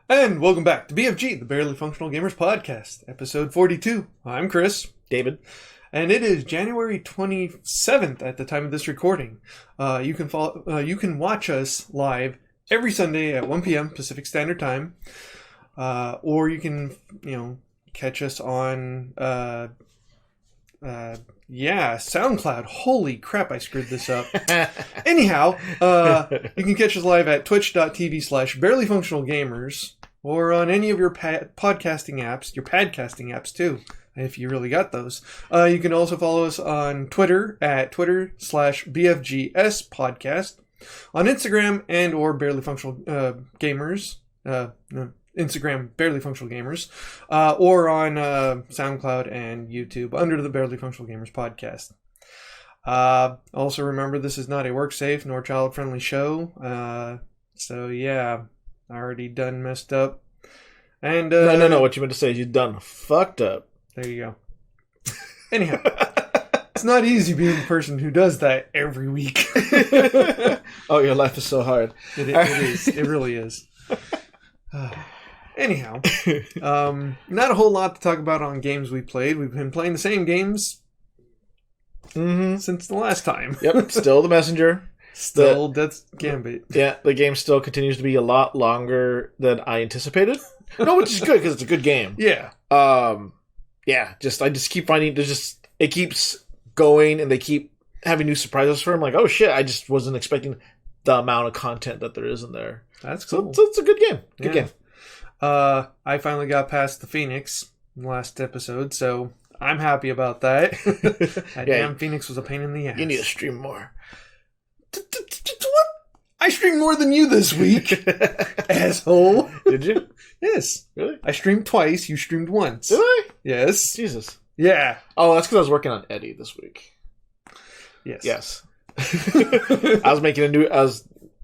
And welcome back to BFG, the Barely Functional Gamers Podcast, episode 42. I'm Chris. David. And it is January 27th at the time of this recording. You can watch us live every Sunday at 1 p.m. Pacific Standard Time. Or you can, catch us on, SoundCloud. Holy crap, I screwed this up. Anyhow, you can catch us live at twitch.tv/barelyfunctionalgamers or on any of your podcasting apps, your padcasting apps too, if you really got those. You can also follow us on Twitter at Twitter/BFGS podcast, on Instagram and or Barely Functional Gamers, Instagram Barely Functional Gamers, or on SoundCloud and YouTube under the Barely Functional Gamers podcast. Also remember, this is not a work safe nor child friendly show. So yeah, I already done messed up. And No. What you meant to say is you done fucked up. There you go. Anyhow, it's not easy being the person who does that every week. Oh, your life is so hard. It is. It really is. Anyhow, not a whole lot to talk about on games we played. We've been playing the same games since the last time. Yep, still the Messenger. Still Death's Gambit. Yeah, the game still continues to be a lot longer than I anticipated. No, which is good because it's a good game. Yeah. I just keep finding it keeps going and they keep having new surprises for him. Like, oh shit, I just wasn't expecting the amount of content that there is in there. That's cool. So it's a good game. Good game. I finally got past the Phoenix in the last episode, so I'm happy about that. Damn Phoenix was a pain in the ass. You need to stream more. What? I streamed more than you this week, asshole. Did you? Yes. Really? I streamed twice. You streamed once. Did I? Yes. Jesus. Yeah. Oh, that's because I was working on Eddie this week. Yes. I was making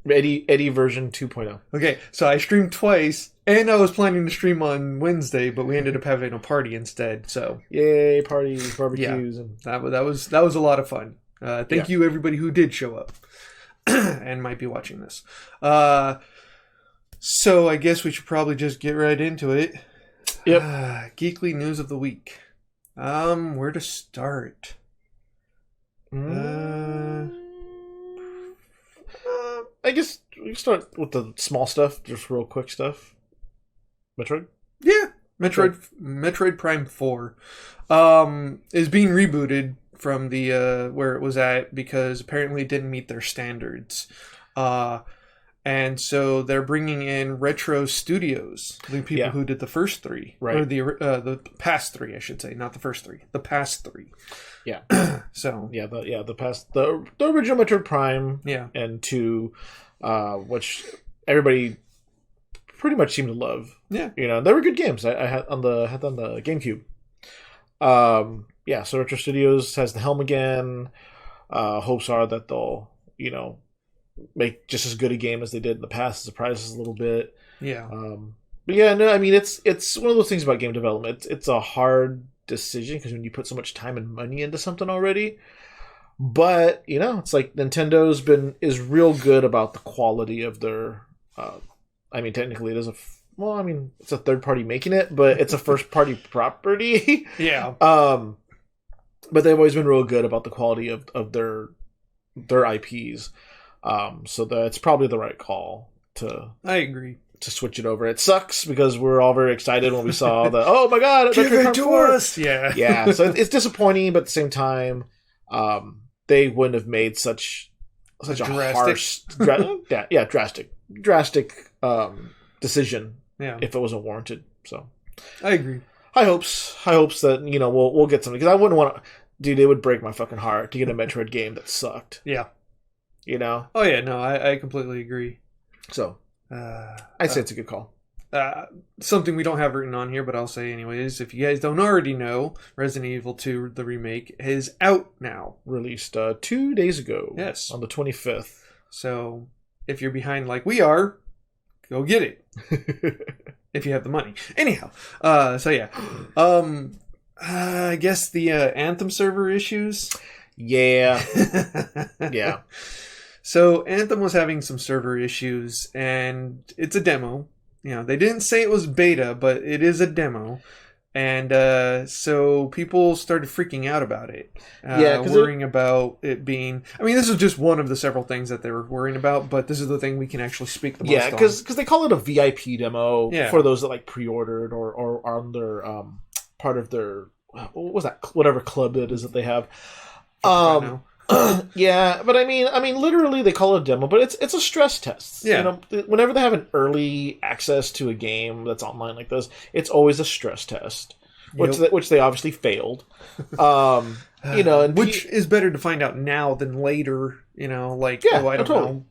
Eddie version 2.0. Okay, so I streamed twice, and I was planning to stream on Wednesday, but we ended up having a party instead. So yay, parties, barbecues, and that was a lot of fun. Thank you everybody who did show up and might be watching this. So I guess we should probably just get right into it. Yep. Geekly news of the week. Where to start? I guess we can start with the small stuff, just real quick stuff. Metroid? Yeah. Metroid Prime 4 is being rebooted from the where it was at because apparently it didn't meet their standards. And so they're bringing in Retro Studios, the people who did the first three. Right. Or the past three, I should say, not the first three. The past three. Yeah. So the original Metroid Prime and 2, which everybody pretty much seemed to love. Yeah. They were good games. I had on the GameCube. So Retro Studios has the helm again. Hopes are that they'll, make just as good a game as they did in the past. Surprise us a little bit. Yeah. But yeah, no, I mean it's one of those things about game development. It's a hard decision because when you put so much time and money into something already. But it's like Nintendo's is real good about the quality of their. Technically it is it's a third party making it, but it's a first party property. Yeah. But they've always been real good about the quality of their IPs. So that's probably the right call to. I agree. To switch it over. It sucks because we're all very excited when we saw oh my god, give it to us. Yeah. So it's disappointing, but at the same time, they wouldn't have made such a drastic, drastic decision if it wasn't warranted. So I agree. High hopes that we'll get something because I wouldn't want to. Dude, it would break my fucking heart to get a Metroid game that sucked. Yeah. Oh yeah, no, I completely agree. So. I'd say it's a good call. Something we don't have written on here, but I'll say anyways. If you guys don't already know, Resident Evil 2, the remake, is out now. Released 2 days ago. Yes. On the 25th. So, if you're behind like we are, go get it. If you have the money. Anyhow, I guess the Anthem server issues. Yeah. Yeah. So Anthem was having some server issues, and it's a demo. they didn't say it was beta, but it is a demo. And so people started freaking out about it. Worrying about it being... I mean, this is just one of the several things that they were worrying about, but this is the thing we can actually speak the most on. Yeah, because they call it a VIP demo for those that like pre-ordered or are on their part of their... What was that? Whatever club it is that they have. Yeah, but I mean, literally they call it a demo, but it's a stress test. Yeah. Whenever they have an early access to a game that's online like this, it's always a stress test, which they obviously failed. And which is better to find out now than later. I don't know.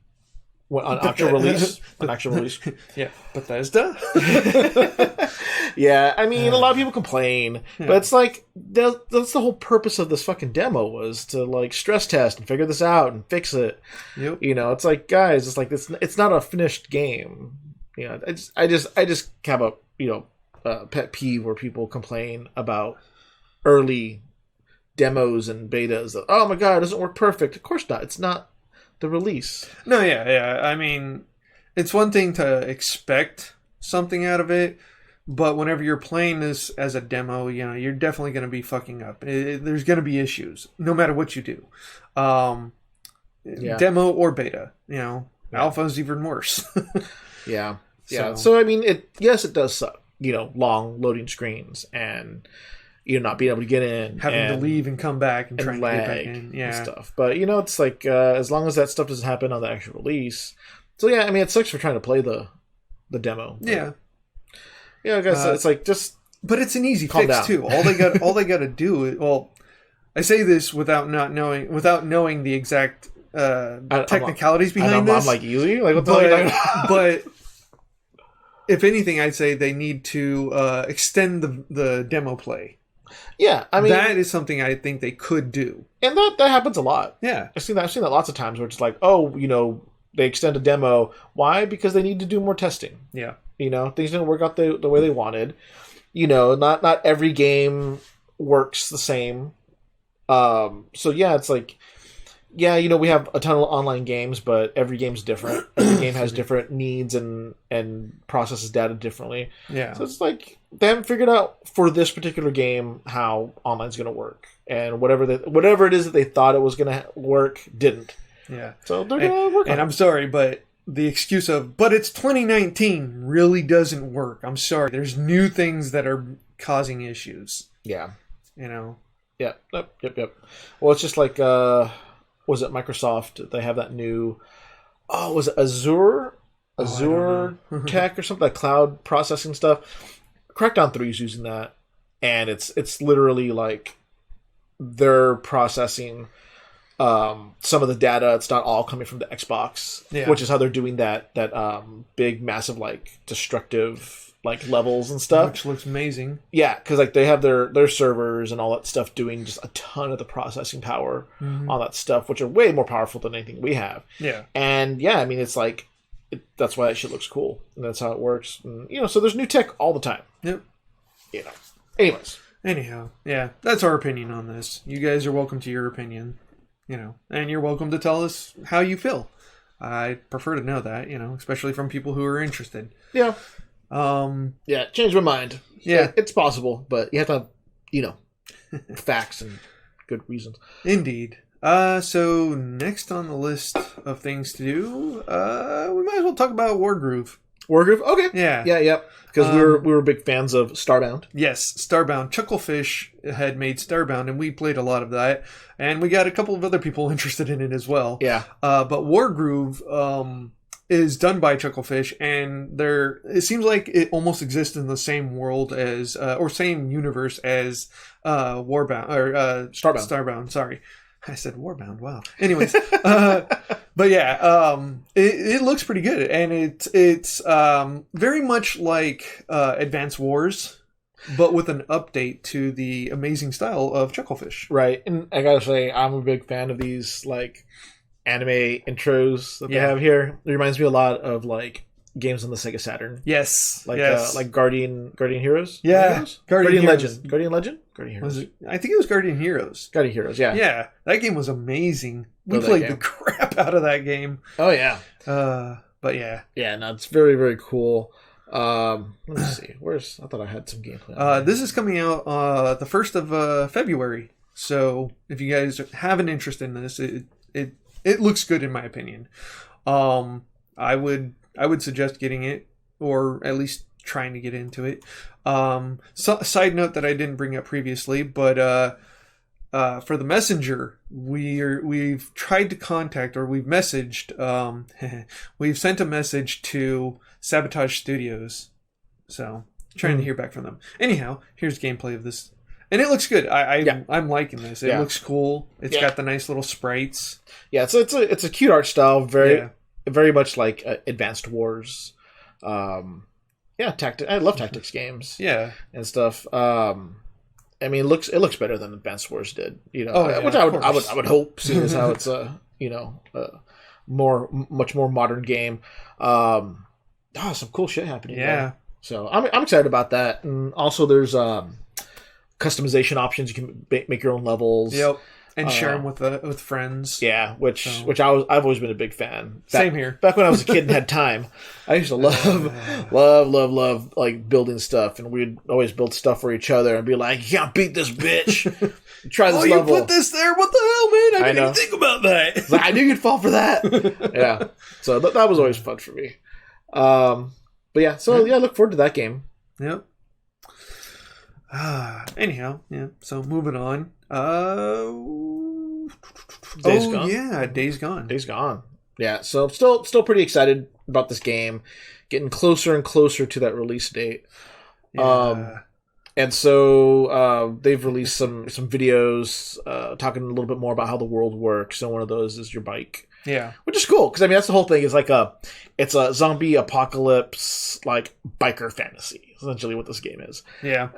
On actual release. Yeah, Bethesda. Yeah, I mean, a lot of people complain, but it's like that's the whole purpose of this fucking demo, was to like stress test and figure this out and fix it. Yep. It's like, guys, it's like it's not a finished game. I just have a pet peeve where people complain about early demos and betas. That, oh my god, it doesn't work perfect. Of course not. It's not the release. No, yeah. I mean, it's one thing to expect something out of it, but whenever you're playing this as a demo, you're definitely going to be fucking up. There's going to be issues, no matter what you do. Demo or beta, alpha's even worse. Yeah. So I mean, it does suck. Long loading screens and not being able to get in, having to leave and come back and trying to get back in, and stuff. But it's like as long as that stuff doesn't happen on the actual release. So yeah, I mean, it sucks for trying to play the demo. Yeah, I guess it's like just. But it's an easy fix down. Too. All they got to do is, well, I say this without knowing the exact technicalities behind this. I'm like, easy, like what the hell are you talking about? But if anything, I'd say they need to extend the demo play. Yeah, I mean, that is something I think they could do, and that happens a lot. Yeah, I've seen that lots of times where it's like, they extend a demo. Why? Because they need to do more testing. Yeah, things didn't work out the way they wanted. Not every game works the same. So yeah, it's like, yeah, we have a ton of online games, but every game's different. Every game has different needs and processes data differently. Yeah. So it's like they haven't figured out for this particular game how online's going to work, and whatever it is that they thought it was going to work didn't. Yeah. So they're going to work on it. And I'm sorry, but the excuse of, but it's 2019 really doesn't work. I'm sorry. There's new things that are causing issues. Yeah. Yeah. Yep. Well, it's just like, was it Microsoft? They have that new, was it Azure tech or something, like cloud processing stuff? Crackdown 3 is using that, and it's literally like they're processing some of the data. It's not all coming from the Xbox, which is how they're doing that big, massive, like destructive like levels and stuff, which looks amazing. Yeah, because like they have their servers and all that stuff doing just a ton of the processing power on that stuff, which are way more powerful than anything we have. Yeah, and yeah, I mean, it's like that's why that shit looks cool, and that's how it works. And, so there's new tech all the time. Yep. Anyhow, yeah, that's our opinion on this. You guys are welcome to your opinion, and you're welcome to tell us how you feel. I prefer to know that, especially from people who are interested. Yeah. Change my mind. Yeah. It's possible, but you have to have, facts and good reasons. Indeed. So next on the list of things to do, we might as well talk about Wargroove. Wargroove? Okay. Yeah. Because we were big fans of Starbound. Yes, Starbound. Chucklefish had made Starbound, and we played a lot of that. And we got a couple of other people interested in it as well. Yeah. But Wargroove is done by Chucklefish, and it seems like it almost exists in the same world as, or same universe as Warbound, or Starbound, sorry. I said Warbound, wow. Anyways, but yeah, it looks pretty good, and it's very much like Advance Wars, but with an update to the amazing style of Chucklefish. Right, and I gotta say, I'm a big fan of these like anime intros that they have here. It reminds me a lot of like games on the Sega Saturn. Yes, like Guardian Heroes. Yeah, Guardian Legend. Guardian Heroes. I think it was Guardian Heroes. Guardian Heroes. Yeah. Yeah, that game was amazing. We played the crap out of that game. Oh yeah. But yeah. Yeah. No, it's very very cool. Let me see. I thought I had some gameplay. This is coming out the 1st of February. So if you guys have an interest in this, it looks good in my opinion. I would suggest getting it, or at least trying to get into it. Side note that I didn't bring up previously, but for the messenger, we've tried to contact, or we've messaged, we've sent a message to Sabotage Studios, so trying to hear back from them. Anyhow, here's gameplay of this, and it looks good. I'm liking this. It looks cool. It's got the nice little sprites. Yeah, so it's a cute art style, very much like Advanced Wars. I love tactics games. Yeah, and stuff. I mean, it looks better than Advanced Wars did, which I would hope, seeing as how it's much more modern game. Some cool shit happening. Yeah, there. So I'm excited about that, and also there's customization options. You can make your own levels. Yep. And share them with friends. Yeah, which I've always been a big fan. Same here. Back when I was a kid and had time, I used to love like building stuff, and we'd always build stuff for each other and be like, "Yeah, beat this bitch. Try this level. You put this there? What the hell, man? I didn't even think about that. Like, I knew you'd fall for that." Yeah, so that was always fun for me. But yeah, so I look forward to that game. Yep. Anyhow, yeah. So moving on. Days Gone. Yeah, Days Gone. Days Gone. Yeah, so still pretty excited about this game. Getting closer and closer to that release date. Yeah. And so they've released some videos talking a little bit more about how the world works. And one of those is your bike. Yeah, which is cool because I mean that's the whole thing. Is like it's a zombie apocalypse like biker fantasy. Essentially, what this game is. Yeah.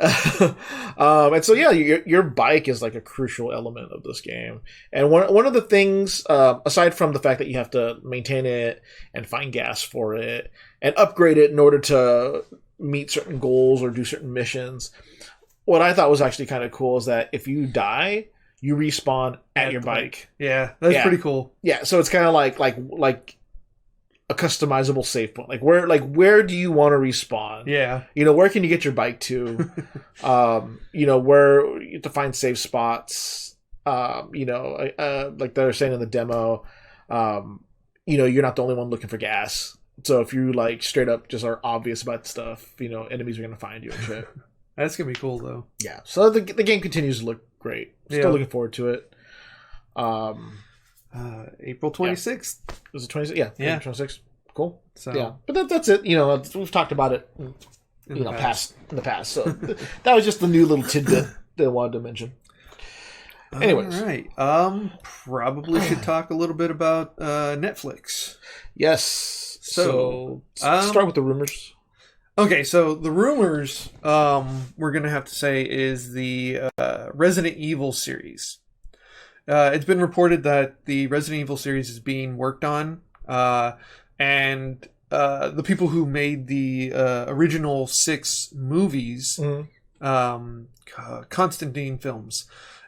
And so your bike is like a crucial element of this game. And one of the things, aside from the fact that you have to maintain it and find gas for it and upgrade it in order to meet certain goals or do certain missions, what I thought was actually kind of cool is that if you die, you respawn at your bike. Yeah, that's pretty cool. Yeah, so it's kind of like a customizable save point. Like where do you want to respawn? Yeah. Where can you get your bike to? Where you have to find safe spots. Like they're saying in the demo, you're not the only one looking for gas. So if you like straight up just are obvious about stuff, enemies are going to find you and shit. That's going to be cool though. Yeah. So the game continues to look great. Still looking forward to it. April 26th. Was it 26th? Yeah. April 26th. Cool. So yeah, but that's it. We've talked about it in the past. So that was just the new little tidbit that I wanted to mention. Anyways, all right. Probably should talk a little bit about Netflix. Yes. So start with the rumors. Okay, so the rumors we're going to have to say is the Resident Evil series. It's been reported that the Resident Evil series is being worked on, and the people who made the original 6 movies, Constantine Films,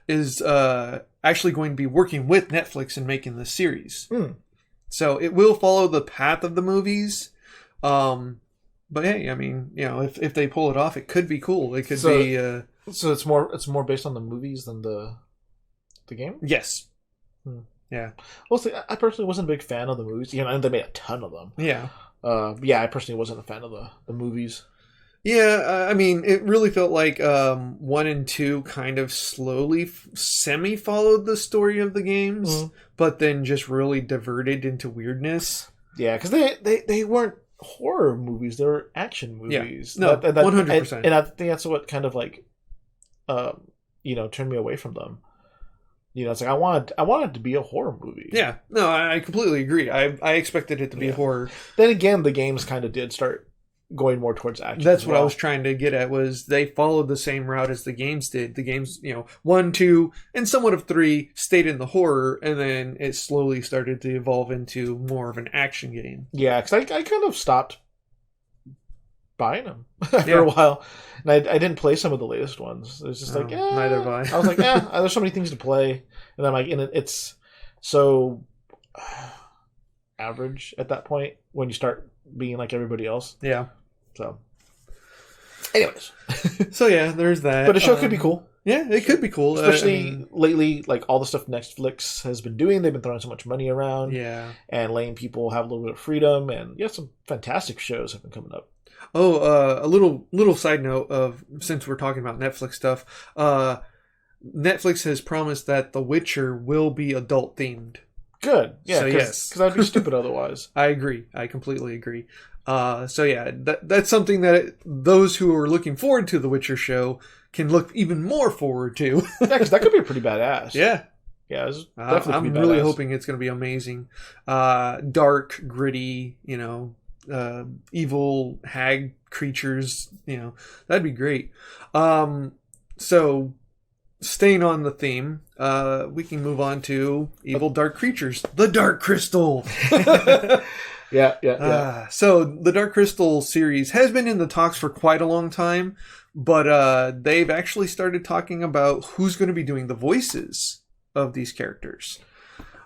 is actually going to be working with Netflix in making this series. So it will follow the path of the movies. But hey, I mean, if they pull it off, it could be cool. It could be. So it's more based on the movies than the game. Yes. Yeah. Well, see, I personally wasn't a big fan of the movies. And they made a ton of them. Yeah. I personally wasn't a fan of the movies. Yeah, I mean, it really felt like 1 and 2 kind of slowly semi-followed the story of the games, but then just really diverted into weirdness. Yeah, because they weren't horror movies; they were action movies. Yeah. No, 100%. And I think that's what kind of like, turned me away from them. It's like I wanted to be a horror movie. Yeah, no, I completely agree. I expected it to be horror. Then again, the games kind of did start going more towards action. That's what I was trying to get at, was they followed the same route as the games did. The games, 1, 2, and somewhat of 3 stayed in the horror, and then it slowly started to evolve into more of an action game. Yeah, because I kind of stopped buying them after a while. And I didn't play some of the latest ones. It was just like, neither have I. I was like, there's so many things to play. And I'm like, it's so average at that point when you start being like everybody else. Yeah. So, anyways, so yeah, there's that. But the show could be cool. Yeah, it could be cool, especially lately. Like all the stuff Netflix has been doing, they've been throwing so much money around, and letting people have a little bit of freedom. And some fantastic shows have been coming up. Oh, a little side note of since we're talking about Netflix stuff, Netflix has promised that The Witcher will be adult themed. Good, yeah, so because that'd be stupid otherwise. I agree. I completely agree. So yeah, that's something that those who are looking forward to the Witcher show can look even more forward to. Yeah, because that could be pretty badass. Yeah. Yeah, definitely. I'm really hoping it's going to be amazing. Dark, gritty, evil hag creatures, that'd be great. So staying on the theme, we can move on to evil dark creatures. The Dark Crystal. Yeah. So the Dark Crystal series has been in the talks for quite a long time, but they've actually started talking about who's going to be doing the voices of these characters.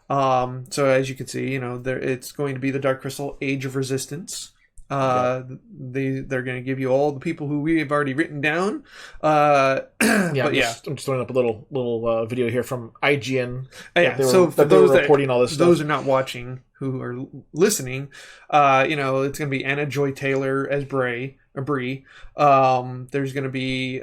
So as you can see, it's going to be the Dark Crystal Age of Resistance. They're going to give you all the people who we have already written down. I'm just throwing up a little video here from IGN. So for those reporting all this stuff. Those are not watching, who are listening, it's going to be Anna Joy Taylor as Bree. There's going to be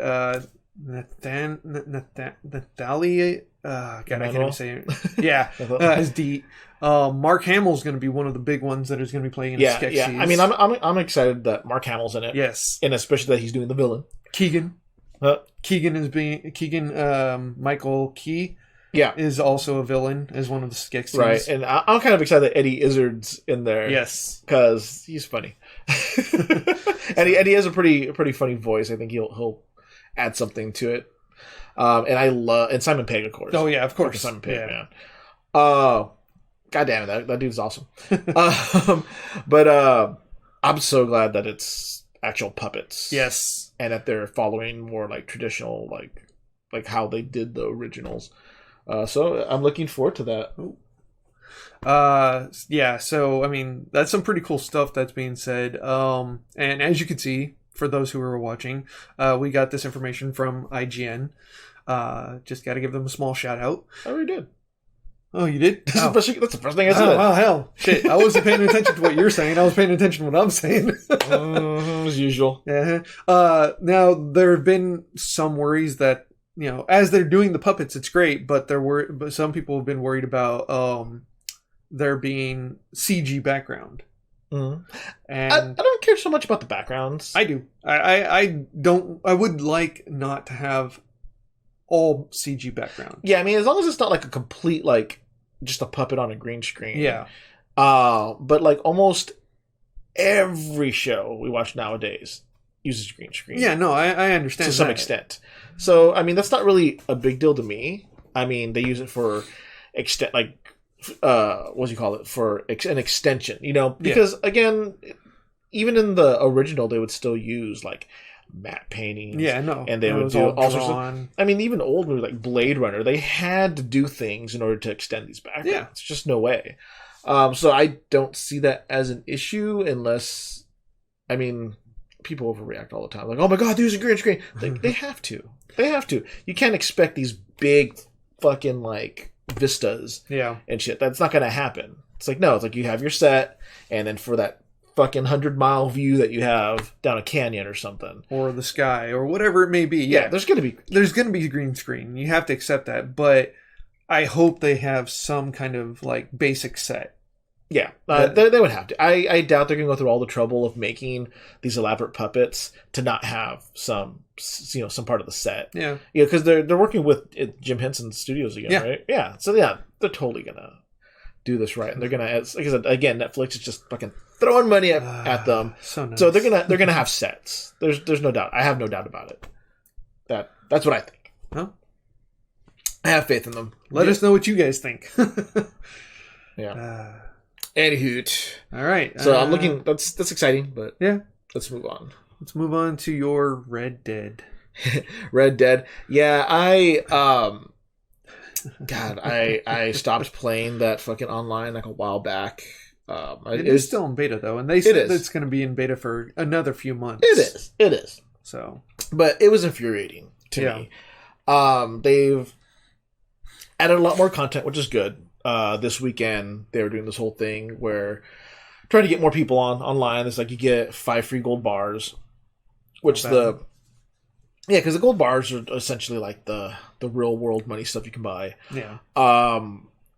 Nathalie. God, I can't even say it. Yeah, as Dee. Mark Hamill's going to be one of the big ones that is going to be playing in the sketch series. I mean, I'm excited that Mark Hamill's in it. Yes, and especially that he's doing the villain. Keegan Michael Key. Yeah, is also a villain as one of the sketch series. Right, and I'm kind of excited that Eddie Izzard's in there. Yes, because he's funny, and he has a pretty funny voice. I think he'll add something to it. And Simon Pegg, of course. Oh yeah, of course, Simon Pegg, man. God damn it, that dude's awesome. But I'm so glad that it's actual puppets. Yes, and that they're following more like traditional, like how they did the originals. So I'm looking forward to that. So I mean, that's some pretty cool stuff that's being said. And as you can see, for those who are watching, we got this information from IGN. Just got to give them a small shout out. I already did. Oh, you did? That's the first thing I said. Oh, hell. Shit. I wasn't paying attention to what you're saying. I was paying attention to what I'm saying. As usual. Yeah. Now, there have been some worries that, as they're doing the puppets, it's great, but but some people have been worried about there being CG background. Mm-hmm. And I don't care so much about the backgrounds. I do. I don't. I would like not to have all CG background. Yeah, I mean, as long as it's not like a complete, like, just a puppet on a green screen. Yeah. But like almost every show we watch nowadays uses green screen. Yeah, no, I understand to some extent. So, I mean, that's not really a big deal to me. I mean, they use it for for an extension, because again, even in the original, they would still use like matte paintings. Yeah, no. And they would do all sorts of, I mean, even old movies like Blade Runner, they had to do things in order to extend these backgrounds. Yeah. It's just no way. So I don't see that as an issue unless, I mean, people overreact all the time. Like, oh my God, they're using green screen. They have to. They have to. You can't expect these big fucking like vistas and shit. That's not going to happen. It's like, no, it's like you have your set, and then for that fucking 100-mile view that you have down a canyon or something, or the sky, or whatever it may be. Yeah, there's gonna be green screen. You have to accept that, but I hope they have some kind of like basic set. Yeah, they would have to. I doubt they're gonna go through all the trouble of making these elaborate puppets to not have some part of the set. Yeah, because they're working with Jim Henson's studios again, right? Yeah, so yeah, they're totally gonna do this right, and they're gonna, like I said, again, Netflix is just fucking throwing money at them. So nice. So they're gonna have sets. There's no doubt. I have no doubt about it. That's what I think. Huh? I have faith in them. Let us know what you guys think. Yeah. Anywho, all right. So I'm looking. That's exciting, but yeah, let's move on. Let's move on to your Red Dead. Red Dead. Yeah, God, I stopped playing that fucking online like a while back. It is still in beta though, and they said it's going to be in beta for another few months. It is. So, but it was infuriating to me. They've added a lot more content, which is good. This weekend they were doing this whole thing where trying to get more people online. It's like you get 5 free gold bars, which because the gold bars are essentially like the real world money stuff you can buy. Yeah.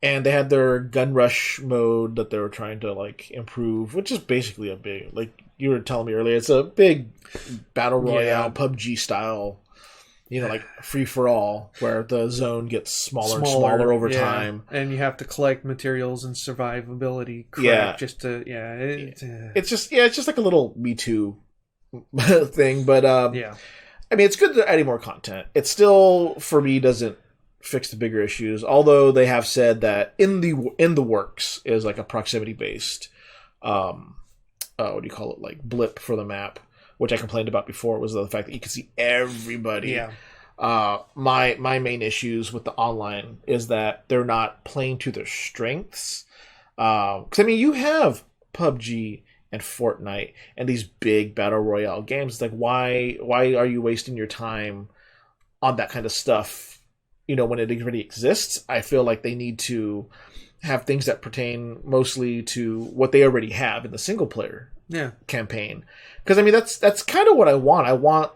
And they had their gun rush mode that they were trying to like improve, which is basically a big, like you were telling me earlier, it's a big battle royale PUBG style, like free for all, where the zone gets smaller and smaller over time, and you have to collect materials and survivability crap just to it's just like a little Me Too thing, but I mean, it's good they're adding more content. It still, for me, doesn't fix the bigger issues, although they have said that in the works is like a proximity based what do you call it, like blip for the map, which I complained about before, was the fact that you can see everybody. My main issues with the online is that they're not playing to their strengths, because I mean, you have PUBG and Fortnite and these big battle royale games. It's like, why are you wasting your time on that kind of stuff when it already exists? I feel like they need to have things that pertain mostly to what they already have in the single player campaign. Because I mean, that's kind of what I want. I want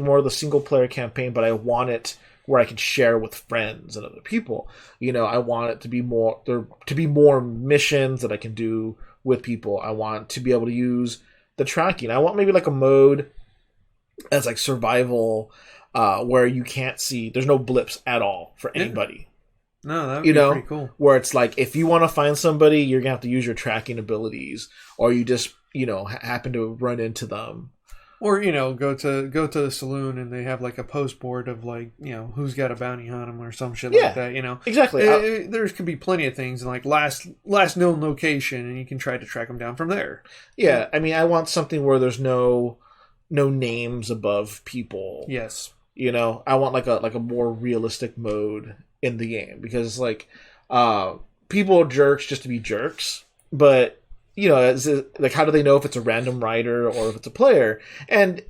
more of the single player campaign, but I want it where I can share with friends and other people. I want it to be more missions that I can do with people. I want to be able to use the tracking. I want maybe like a mode that's like survival, where you can't see, there's no blips at all for anybody. No, that would be pretty cool. Where it's like, if you want to find somebody, you're gonna have to use your tracking abilities, or you just happen to run into them, or go to the saloon and they have like a post board of like who's got a bounty on them or some shit like that. Exactly. There could be plenty of things, and like last known location, and you can try to track them down from there. Yeah, I mean, I want something where there's no names above people. Yes. I want like a more realistic mode in the game, because like people are jerks just to be jerks, but like, how do they know if it's a random rider or if it's a player? And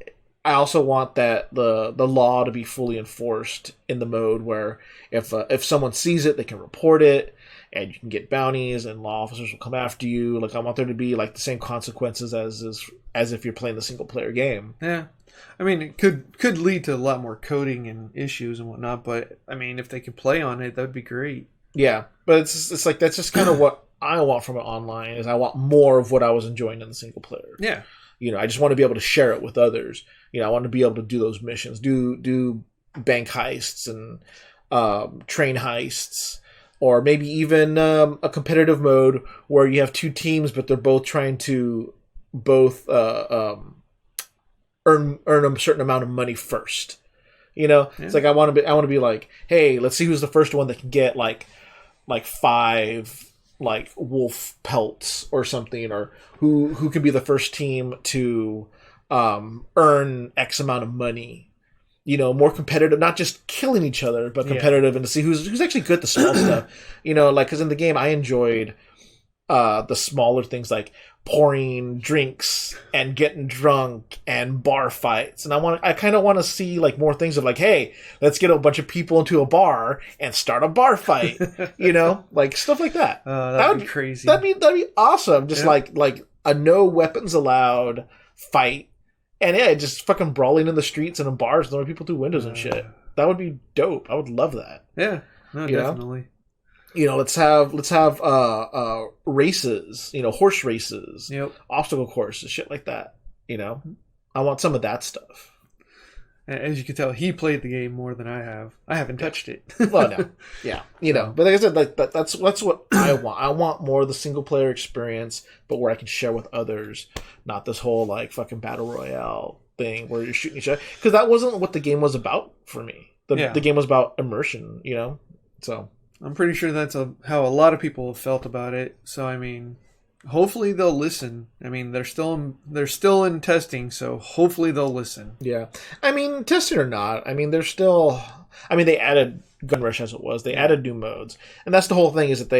I also want that the law to be fully enforced in the mode, where if someone sees it, they can report it, and you can get bounties, and law officers will come after you. Like, I want there to be like the same consequences as if you're playing the single player game. Yeah. I mean, it could lead to a lot more coding and issues and whatnot, but I mean, if they could play on it, that would be great. Yeah, but it's like, that's just kind of what I want from it online, is I want more of what I was enjoying in the single player. Yeah. I just want to be able to share it with others. I want to be able to do those missions, do bank heists and train heists, or maybe even a competitive mode where you have 2 teams, but they're both trying to earn a certain amount of money first. It's like, I want to be like, hey, let's see who's the first one that can get like 5 like wolf pelts or something, or who can be the first team to earn X amount of money. More competitive, not just killing each other, but competitive, and to see who's actually good at the small stuff. Like, because in the game I enjoyed the smaller things, like pouring drinks and getting drunk and bar fights, and I kind of want to see like more things of like, hey, let's get a bunch of people into a bar and start a bar fight, like stuff like that. That would be crazy. That'd be awesome. Just like a no weapons allowed fight, and just fucking brawling in the streets and in bars, throwing people through windows and shit. That would be dope. I would love that. Yeah, no, definitely. Let's have races, horse races, obstacle courses, shit like that. I want some of that stuff. As you can tell, he played the game more than I have. I haven't touched it. Well, no, yeah, but like I said, like that's what I want. I want more of the single player experience, but where I can share with others, not this whole like fucking battle royale thing where you're shooting each other. Because that wasn't what the game was about for me. The game was about immersion, So I'm pretty sure that's how a lot of people have felt about it. So I mean, hopefully they'll listen. I mean, they're still in testing, so hopefully they'll listen. Yeah, I mean, testing or not, I mean, they added Gun Rush as it was. They added new modes, and that's the whole thing. Is that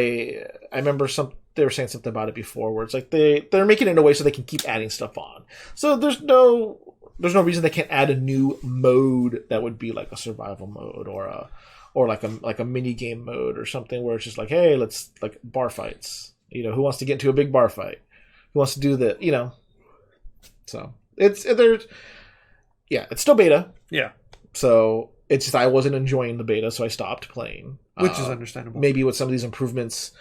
I remember they were saying something about it before, where it's like they're making it in a way so they can keep adding stuff on. So there's no reason they can't add a new mode that would be like a survival mode or like a mini game mode or something where it's just like, hey, let's like bar fights. Who wants to get into a big bar fight? Who wants to do the So it's still beta. Yeah. So it's just I wasn't enjoying the beta, so I stopped playing. Which is understandable. Maybe with some of these improvements,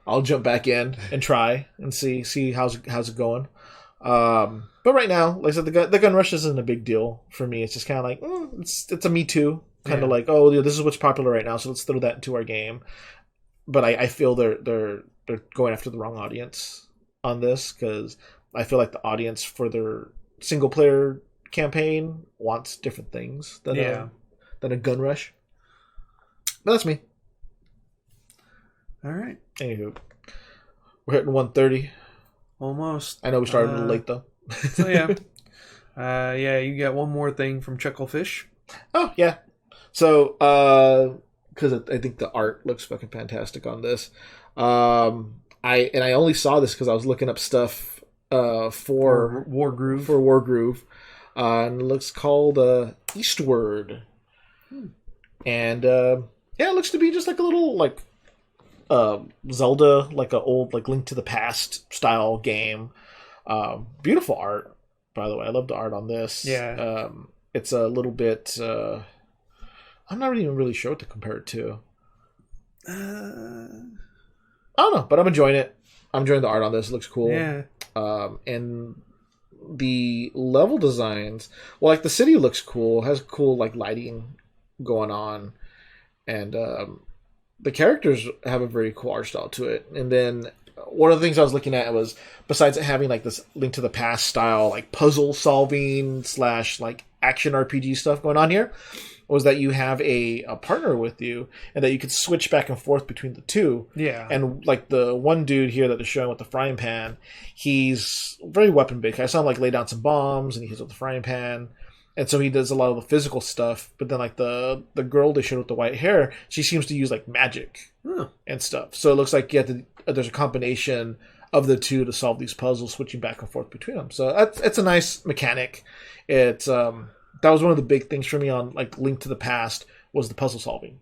I'll jump back in and try and see how's it going. But right now, like I said, the gun rush isn't a big deal for me. It's just kind of like it's a me too kind of like, oh, this is what's popular right now, so let's throw that into our game. But I feel they're going after the wrong audience on this, because I feel like the audience for their single player campaign wants different things than a gun rush. But that's me. All right. Anywho, we're hitting 1:30. Almost. I know we started a little late though. So you got one more thing from Chucklefish. Oh yeah. So because I think the art looks fucking fantastic on this. I only saw this because I was looking up stuff for Wargroove. And it looks called Eastward. And it looks to be just like a little like Zelda, like a old like Link to the Past style game. Beautiful art, by the way. I love the art on this. Yeah. It's a little bit. I'm not even really sure what to compare it to. I don't know, but I'm enjoying it. I'm enjoying the art on this. It looks cool. Yeah. And the level designs, well, like the city looks cool. It has cool like lighting going on, and the characters have a very cool art style to it. And then one of the things I was looking at was, besides it having like this Link to the Past style like puzzle solving / like action RPG stuff going on here, was that you have a partner with you, and that you could switch back and forth between the two. Yeah. And like the one dude here that they're showing with the frying pan, he's very weapon based. I saw him like lay down some bombs, and he hits with the frying pan. And so he does a lot of the physical stuff. But then like the girl they showed with the white hair, she seems to use like magic and stuff. So it looks like there's a combination of the two to solve these puzzles, switching back and forth between them. So it's a nice mechanic. It's that was one of the big things for me on like Link to the Past, was the puzzle solving.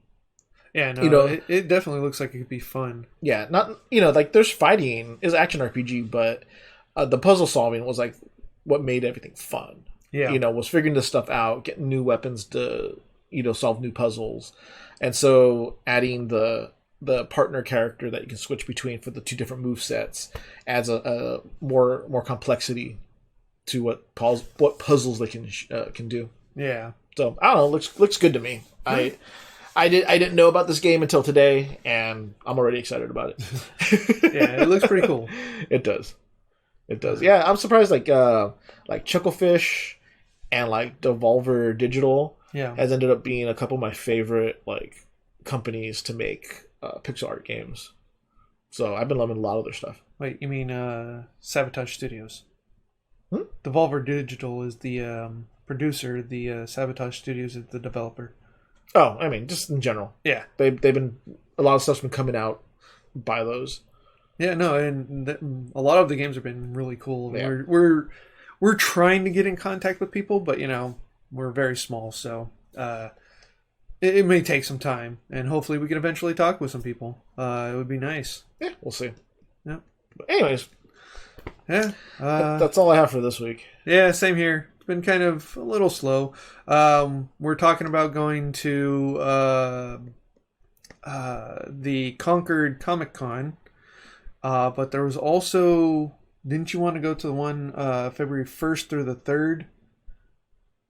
Yeah, no, it definitely looks like it could be fun. Yeah, not like there's fighting, is action RPG, but the puzzle solving was like what made everything fun. Yeah, was figuring this stuff out, getting new weapons to solve new puzzles, and so adding the partner character that you can switch between for the two different move sets adds a more complexity to what puzzles they can do. Yeah. So I don't know. Looks good to me. I didn't know about this game until today, and I'm already excited about it. Yeah, it looks pretty cool. It does. Yeah, I'm surprised. Like Chucklefish and like Devolver Digital has ended up being a couple of my favorite like companies to make pixel art games. So I've been loving a lot of their stuff. Wait, you mean Sabotage Studios? Devolver Digital is the producer. The Sabotage Studios is the developer. Oh, I mean, just in general. Yeah, they've been, a lot of stuff's been coming out by those. Yeah, no, and a lot of the games have been really cool. Yeah. We're trying to get in contact with people, but we're very small, so it may take some time, and hopefully we can eventually talk with some people. It would be nice. Yeah, we'll see. Yeah. But anyways, yeah, that's all I have for this week. Yeah, same here. It's been kind of a little slow. We're talking about going to the Concord Comic Con, but there was also, didn't you want to go to the one February 1st through the 3rd?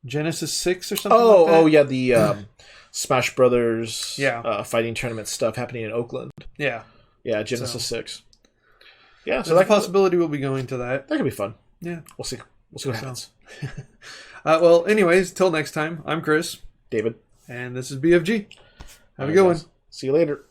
Genesis 6 or something like that? Oh yeah, the Smash Brothers fighting tournament stuff happening in Oakland. Yeah. Yeah, Genesis 6. Yeah, so there's a possibility we'll be going to that. That could be fun. Yeah. We'll see. We'll see what happens. Well, anyways, till next time, I'm Chris. David. And this is BFG. Have a good one. See you later.